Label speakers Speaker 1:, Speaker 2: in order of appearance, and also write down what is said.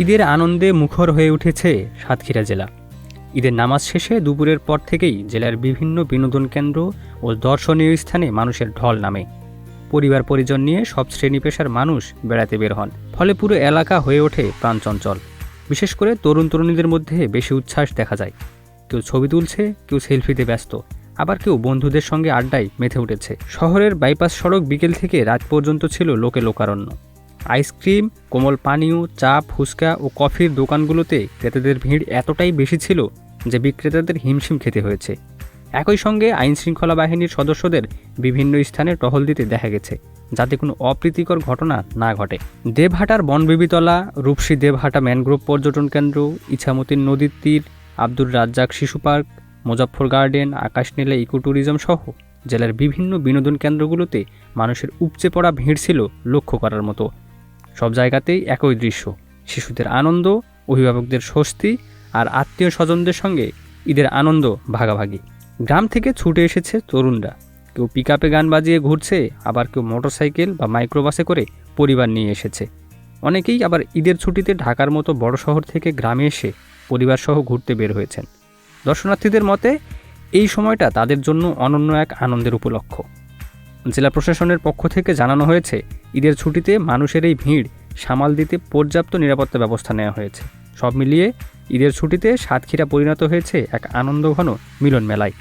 Speaker 1: ঈদের আনন্দে মুখর হয়ে উঠেছে সাতক্ষীরা জেলা। ঈদের নামাজ শেষে দুপুরের পর থেকেই জেলার বিভিন্ন বিনোদন কেন্দ্র ও দর্শনীয় স্থানে মানুষের ঢল নামে। পরিবার পরিজন নিয়ে সব শ্রেণী পেশার মানুষ বেড়াতে বের হন, ফলে পুরো এলাকা হয়ে ওঠে প্রাণচঞ্চল। বিশেষ করে তরুণ তরুণীদের মধ্যে বেশি উচ্ছ্বাস দেখা যায়। কেউ ছবি তুলছে, কেউ সেলফিতে ব্যস্ত, আবার কেউ বন্ধুদের সঙ্গে আড্ডায় মেতে উঠেছে। শহরের বাইপাস সড়ক বিকেল থেকে রাত পর্যন্ত ছিল লোকে লোকারণ্য। আইসক্রিম, কোমল পানীয়, চা, ফুচকা ও কফির দোকানগুলোতে ক্রেতাদের ভিড় এতটাই বেশি ছিল যে বিক্রেতাদের হিমশিম খেতে হয়েছে। একই সঙ্গে আইনশৃঙ্খলা বাহিনীর সদস্যদের বিভিন্ন স্থানে টহল দিতে দেখা গেছে, যাতে কোনো অপ্রীতিকর ঘটনা না ঘটে। দেবহাটার বনবিবিতলা, রূপসী দেবহাটা ম্যানগ্রোভ পর্যটন কেন্দ্র, ইছামতির নদীর তীর, আব্দুর রাজ্জাক শিশু park, Muzaffar garden, Akashnila eco tourism সহ জেলার বিভিন্ন বিনোদন কেন্দ্রগুলোতে মানুষের উপচে পড়া ভিড় ছিল লক্ষ্য করার মতো। সব জায়গাতেই একই দৃশ্য, শিশুদের আনন্দ, অভিভাবকদের স্বস্তি আর আত্মীয় স্বজনদের সঙ্গে ঈদের আনন্দ ভাগাভাগি। গ্রাম থেকে ছুটে এসেছে তরুণরা, কেউ পিকআপে গান বাজিয়ে ঘুরছে, আবার কেউ মোটরসাইকেল বা মাইক্রোবাসে করে পরিবার নিয়ে এসেছে। অনেকেই আবার ঈদের ছুটিতে ঢাকার মতো বড় শহর থেকে গ্রামে এসে পরিবারসহ ঘুরতে বের হয়েছেন। দর্শনার্থীদের মতে এই সময়টা তাদের জন্য অনন্য এক আনন্দের উপলক্ষ। জেলা প্রশাসনের পক্ষ থেকে জানানো হয়েছে, ঈদের ছুটিতে মানুষের এই ভিড় সামাল দিতে পর্যাপ্ত নিরাপত্তা ব্যবস্থা নেওয়া হয়েছে। সব মিলিয়ে ঈদের ছুটিতে সাতক্ষীরা পরিণত হয়েছে এক আনন্দঘন মিলন মেলায়।